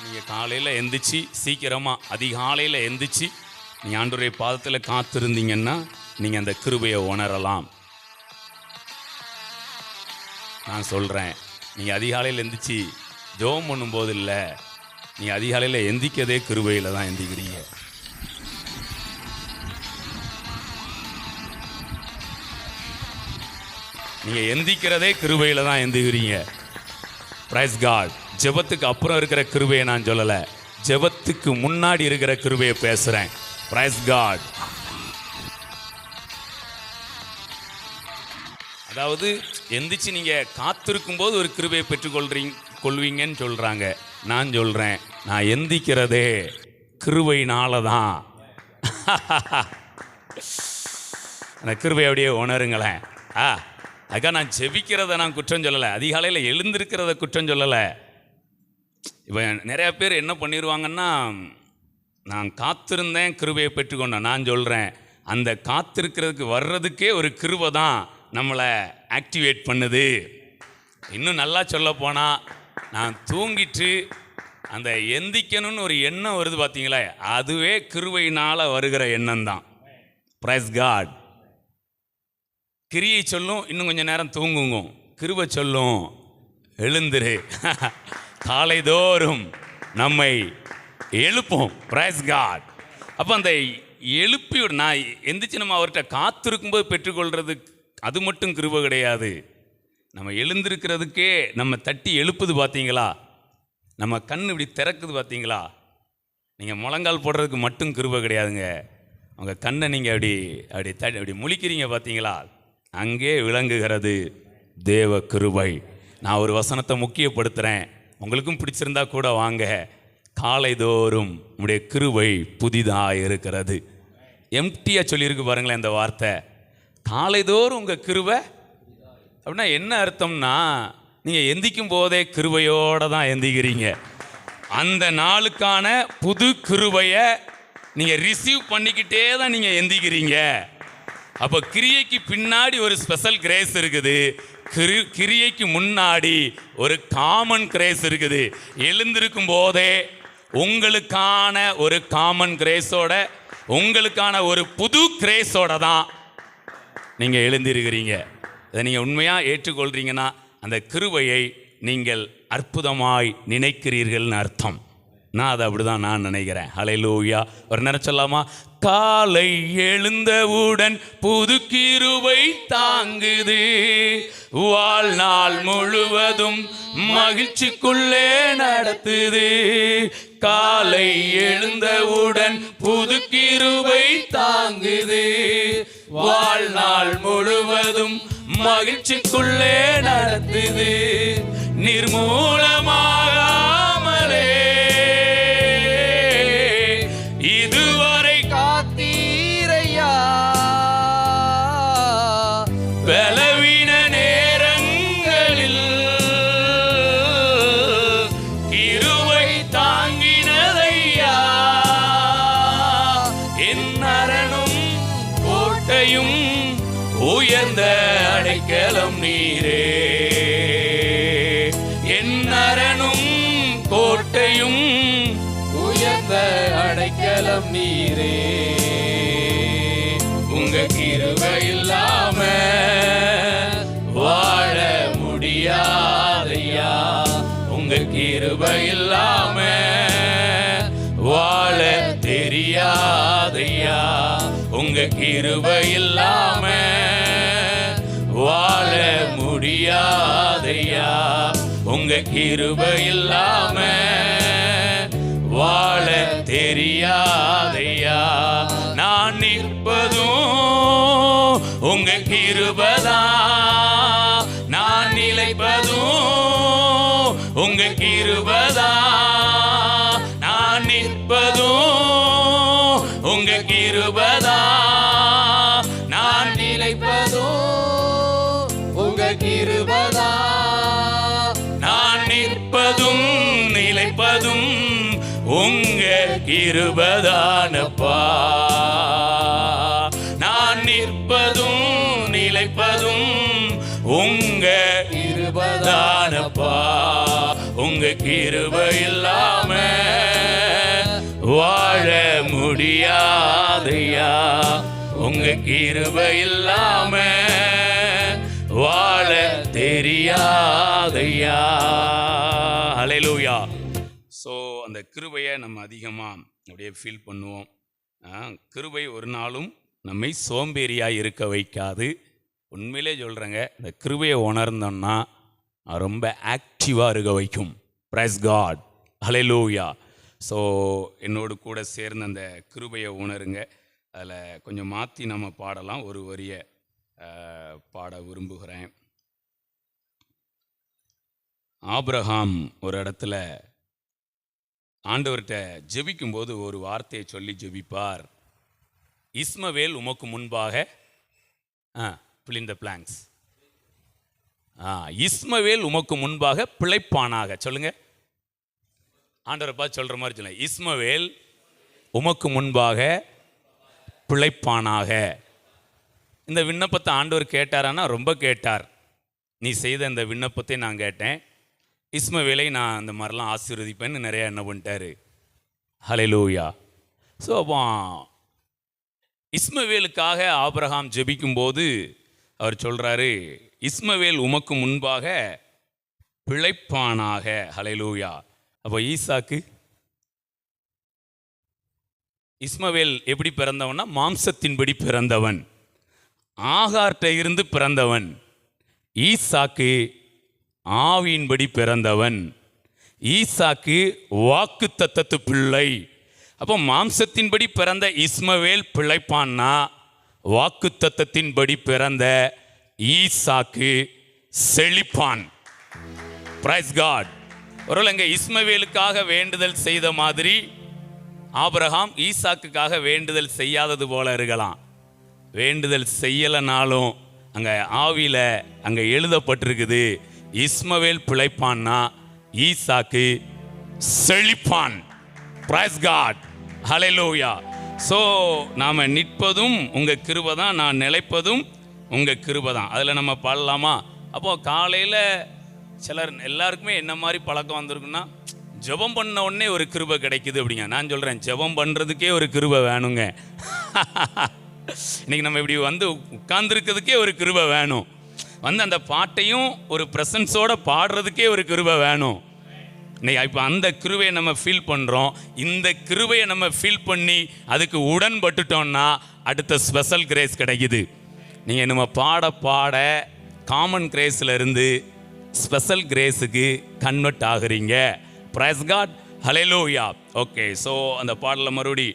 நீங்கள் காலையில் எந்திரிச்சு சீக்கிரமாக அதிகாலையில் எந்திரிச்சு நீங்கள் ஆண்டவருடைய பாதத்தில் காத்திருந்தீங்கன்னா நீங்கள் அந்த கிருபையை உணரலாம். நான் சொல்கிறேன், நீங்கள் அதிகாலையில் எந்திரிச்சு ஜெபம் பண்ணும்போது இல்லை, நீங்கள் அதிகாலையில் எந்திரிக்கதே கிருபையில் தான் எந்திக்கிறீங்க. நீங்கள் எந்திக்கிறதே கிருபையில் தான் எந்திக்கிறீங்க. Price God. ஜெபத்துக்கு அப்புறம் இருக்கிற கிருபையை நான் சொல்லலை, ஜெபத்துக்கு முன்னாடி இருக்கிற கிருபையை பேசுகிறேன். Praise God. அதாவது எந்திரிச்சு நீங்கள் காத்திருக்கும் போது ஒரு கிருபையை கொள்வீங்கன்னு சொல்கிறாங்க. நான் சொல்கிறேன், நான் எந்திக்கிறதே கிருபையினால தான். அந்த கிருபை அப்படியே உணருங்களேன். அதுக்காக நான் ஜெபிக்கிறத நான் குற்றம் சொல்லலை, அதிகாலையில் எழுந்திருக்கிறத குற்றம் சொல்லலை. இப்போ நிறையா பேர் என்ன பண்ணிடுவாங்கன்னா, நான் காத்திருந்தேன் கிருபையை பெற்றுக்கொண்டேன். நான் சொல்கிறேன், அந்த காத்திருக்கிறதுக்கு வர்றதுக்கே ஒரு கிருபை தான் நம்மளை ஆக்டிவேட் பண்ணுது. இன்னும் நல்லா சொல்ல போனால், நான் தூங்கிட்டு அந்த எந்திக்கணும்னு ஒரு எண்ணம் வருது பார்த்தீங்களா, அதுவே கிருபையினால் வருகிற எண்ணம் தான். Praise God. கிரியை சொல்லும் இன்னும் கொஞ்சம் நேரம் தூங்குங்க, கிருபை சொல்லும் எழுந்திரு. காலைதோறும் நம்மை எழுப்போம். Price God. அப்போ அந்த எழுப்பி நான் எந்திரிச்சு நம்ம அவர்கிட்ட காத்திருக்கும்போது பெற்றுக்கொள்கிறது அது மட்டும் கிருபை கிடையாது. நம்ம எழுந்திருக்கிறதுக்கே நம்ம தட்டி எழுப்புது பார்த்தீங்களா, நம்ம கண் இப்படி திறக்குது பார்த்தீங்களா. நீங்கள் முழங்கால் போடுறதுக்கு மட்டும் கிருபை கிடையாதுங்க. உங்கள் கண்ணை நீங்கள் அப்படி முழிக்கிறீங்க பார்த்தீங்களா, அங்கே விளங்குகிறது தேவ கிருபை. நான் ஒரு வசனத்தை முக்கியப்படுத்துகிறேன், உங்களுக்கும் பிடிச்சிருந்தா கூட வாங்க. காலைதோறும் உங்களுடைய கிருபை புதிதாக இருக்கிறது. எம்டியாக சொல்லியிருக்கு பாருங்களேன் இந்த வார்த்தை. காலைதோறும் உங்கள் கிருபை அப்படின்னா என்ன அர்த்தம்னா, நீங்கள் எந்திக்கும் போதே கிருபையோடு தான் எந்திக்கிறீங்க. அந்த நாளுக்கான புது கிருபையை நீங்கள் ரிசீவ் பண்ணிக்கிட்டே தான் நீங்கள் எந்திக்கிறீங்க. அப்போ கிரியைக்கு பின்னாடி ஒரு ஸ்பெஷல் கிரேஸ் இருக்குது, கிரியைக்கு முன்னாடி ஒரு காமன் கிரேஸ் இருக்குது. எழுந்திருக்கும் போதே உங்களுக்கான ஒரு காமன் கிரேஸோட, உங்களுக்கான ஒரு புது கிரேஸோட தான் நீங்கள் எழுந்திருக்கிறீங்க. இதை நீங்கள் உண்மையாக ஏற்றுக்கொள்கிறீங்கன்னா அந்த கிருபையை நீங்கள் அற்புதமாய் நினைக்கிறீர்கள்னு அர்த்தம். நான் அதை அப்படி தான் நான் நினைக்கிறேன். ஹல்லேலூயா. ஒரு நேரம் சொல்லாமா? காலை எழுந்தவுடன் புது கிருபை தாங்குது, வாழ்நாள் முழுவதும் மகிழ்ச்சிக்குள்ளே நடத்துது. காலை எழுந்தவுடன் புது கிருபை தாங்குது, வாழ்நாள் முழுவதும் மகிழ்ச்சிக்குள்ளே நடத்துது. நிர்மூலமாகாமலே இதுவரை காத்தீரையா, பலவீன நேரங்களில் கிருபை தாங்கினதையா. என் அரணும் கோட்டையும் உயர்ந்த அடைக்கலம் நீரே, என் அரணும் கோட்டையும் உயர்ந்த அடைக்கலம் நீரே. உங்க கிருபை இல்லாம வாழ முடியாதையா, உங்க கிருபை இல்லாம வாழ தெரியாதையா, உங்க கிருபை இல்லாம வாழ முடியாதையா, உங்க கிருபை இல்லாம வாழ தெரியாதையா. நான் நிற்பதும் உங்க கிருபைதான், நான் நிலைப்பதும் உங்க கிருபைதான், நான் நிற்பதும் உங்க கிருபைதான், நான் நிலைப்பதும் உங்க கிருபைதான், நான் நிற்பதும் நிலைப்பதும் உங்க கிருபைதானப்பா. நான் நிற்பதும் நிலைப்பதும் உங்க கிருபைதானப்பா, உங்க கிருபை இல்லாம வாழ முடியாதையா. உங்க கிருபை இல்லாம வாழ தெரியாதையா. ஹல்லேலூயா. ஸோ அந்த கிருபையை நம்ம அதிகமாக அப்படியே ஃபீல் பண்ணுவோம். கிருபை ஒரு நாளும் நம்மை சோம்பேறியாக இருக்க வைக்காது. உண்மையிலே சொல்கிறேங்க, இந்த கிருபையை உணர்ந்தோம்னா ரொம்ப ஆக்டிவாக இருக்க வைக்கும். Price God. ஹல்லேலூயா. ஸோ என்னோடு கூட சேர்ந்து அந்த கிருபையை உணருங்க. அதில் கொஞ்சம் மாற்றி நம்ம பாடலாம். ஒரு வரியை பாட விரும்புகிறேன். ஆபிரகாம் ஒரு இடத்துல ஆண்டவர்கிட்ட ஜெபிக்கும்போது ஒரு வார்த்தையை சொல்லி ஜெபிப்பார். இஸ்மவேல் உமக்கு முன்பாக fill in the blanks. இஸ்மவேல் உமக்கு முன்பாக பிழைப்பானாக. சொல்லுங்க. ஆண்டவரை பார்த்து சொல்ற மாதிரி சொல்லுங்க. இஸ்மவேல் உமக்கு முன்பாக பிழைப்பானாக. இந்த விண்ணப்பத்தை ஆண்டவர் கேட்டாரானா ரொம்ப கேட்டார். நீ செய்த இந்த விண்ணப்பத்தை நான் கேட்டேன், இஸ்மவேலை நான் அந்த மாதிரிலாம் ஆசீர்வதிப்பேன்னு நிறையா என்ன பண்ணிட்டாரு. ஹல்லேலூயா. ஸோ அப்போ இஸ்மவேலுக்காக ஆபிரகாம் ஜெபிக்கும்போது அவர் சொல்கிறாரு, இஸ்மவேல் உமக்கு முன்பாக பிழைப்பானாக. ஹல்லேலூயா. அப்போ ஈசாக்கு இஸ்மவேல் எப்படி பிறந்தவன்னா மாம்சத்தின்படி பிறந்தவன், ஆகார்ட்ட இருந்து பிறந்தவன். ஈசாக்கு ஆவியின்படி பிறந்தவன். ஈசாக்கு வாக்கு தத்தத்து பிள்ளை. அப்போ மாம்சத்தின்படி பிறந்த இஸ்மவேல் பிழைப்பான்னா, வாக்கு தத்தத்தின்படி பிறந்த ஈசாக்கு செழிப்பான். Praise God. ஒருவேளை இங்கே இஸ்மவேலுக்காக வேண்டுதல் செய்த மாதிரி ஆபிரகாம் ஈசாக்குக்காக வேண்டுதல் செய்யாதது போல இருக்கலாம். வேண்டுதல் செய்யலைனாலும் அங்கே ஆவியில் அங்கே எழுதப்பட்டிருக்குது, இஸ்மவேல் பிழைப்பான்னா ஈசாக்கு செழிப்பான். Praise God. ஹல்லேலூயா. ஸோ நாம் நிற்பதும் உங்கள் கிருபை தான், நான் நிலைப்பதும் உங்கள் கிருபை தான். அதில் நம்ம பாடலாமா? அப்போது காலையில் சிலர் எல்லாருக்குமே என்ன மாதிரி பழக்கம் வந்திருக்குன்னா, ஜெபம் பண்ண உடனே ஒரு கிருபை கிடைக்குது அப்படிங்க. நான் சொல்கிறேன், ஜெபம் பண்ணுறதுக்கே ஒரு கிருபை வேணுங்க. இன்றைக்கி நம்ம இப்படி வந்து உட்கார்ந்துருக்கிறதுக்கே ஒரு கிருபை வேணும். வந்து அந்த பாட்டையும் ஒரு ப்ரெசன்ஸோடு பாடுறதுக்கே ஒரு கிருபை வேணும். இன்னைக்கு இப்போ அந்த கிருபையை நம்ம ஃபீல் பண்ணுறோம். இந்த கிருபையை நம்ம ஃபீல் பண்ணி அதுக்கு உடன்பட்டுட்டோம்னா அடுத்த ஸ்பெஷல் கிரேஸ் கிடைக்குது. நீங்கள் நம்ம பாட பாட காமன் கிரேஸில் இருந்து ஸ்பெஷல் கிரேஸுக்கு கன்வெர்ட் ஆகுறீங்க. Praise God. Hallelujah. Okay. So அந்த பாடலை மறுபடி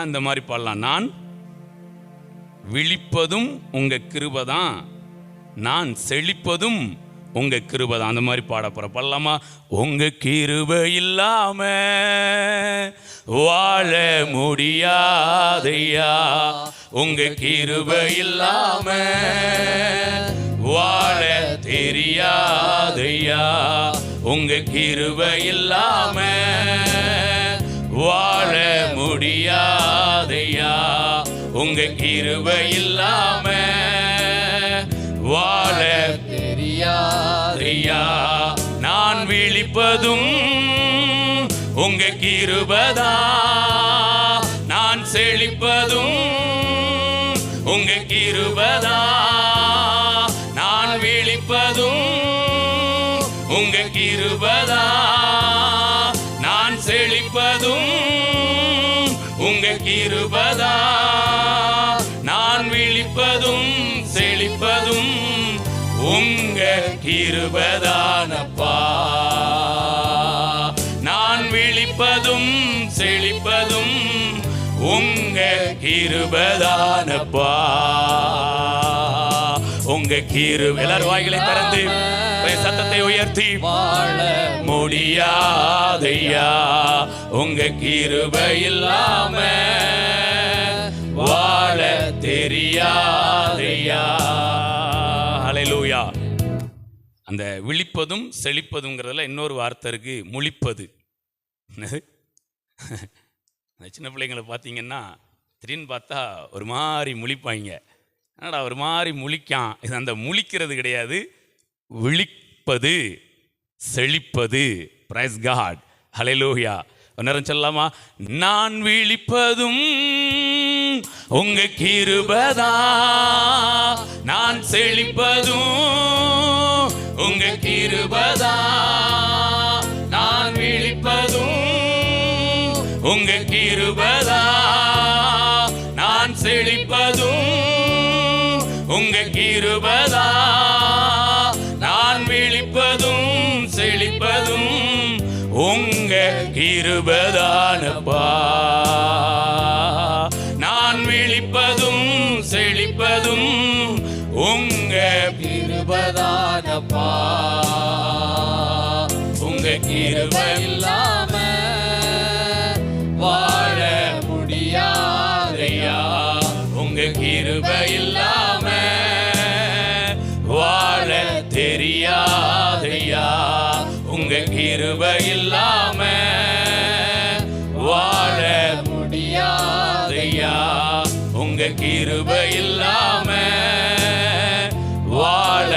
அந்த மாதிரி பாடலாம். நான் விழிப்பதும் உங்கள் கிருபை தான், நான் செழிப்பதும் உங்க கிருபை தான். அந்த மாதிரி பாட போற பாடலாமா? உங்க கிருபை இல்லாம வாழ முடியாதையா. உங்க கிருபை இல்லாம வாழ தெரியாதையா. உங்க கிருபை இல்லாம வாழ முடியாதையா. உங்க கிருபை இல்லாம வாழ தெரியாதையா. நான் விழிப்பதும் உங்க கிருபைதா, நான் செழிப்பதும் உங்க கிருபைதா. நான் விழிப்பதும் உங்க கிருபைதா, நான் செழிப்பதும் உங்க கிருபைதா. நான் விழிப்பதும் செழிப்பதும் உங்க கிருபைதானப்பா. நான் விழிப்பதும் செழிப்பதும் உங்க கிருபைதானப்பா. உங்க கிருபை. எல்லாரும் வாய்களை திறந்து சத்தத்தை உயர்த்தி வாழ முடியாதையா. உங்க கிருபை இல்லாம வாழ தெரியாதையா. ஹல்லேலூயா. அந்த விழிப்பதும் செழிப்பதுங்கிறதுல இன்னொரு வார்த்தை இருக்கு, முழிப்பது. அந்த சின்ன பிள்ளைங்களை பார்த்தீங்கன்னா திடீர்னு பார்த்தா ஒரு மாதிரி முழிப்பாங்க. என்னடா ஒரு மாதிரி முழிக்கான். இது அந்த முழிக்கிறது கிடையாது, விழிப்பது செழிப்பது பிரைஸ் காட், ஹல்லேலூயா. நேரம் சொல்லலாமா? நான் விழிப்பதும் உங்க கிருபைதா, நான் செழிப்பதும் உங்க கிருபைதா, நான் விழிப்பதும் உங்க கிருபைதா, நான் செழிப்பதும் உங்க கிருபைதா, நான் விழிப்பதும் செழிப்பதும் உங்க கிருபைதானப்பா, நான் விழிப்பதும் செழிப்பதும் உங்க கிருபைதானப்பா, உங்க கிருபை இல்லாம வாழ முடியாதையா, உங்க கிருபை இல்லாம வாழ தெரியாதையா, உங்க கிருபை இல்லாம வாழ முடியாதையா, உங்க கிருபை இல்லாம வாழ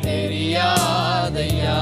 தெரியாதையா.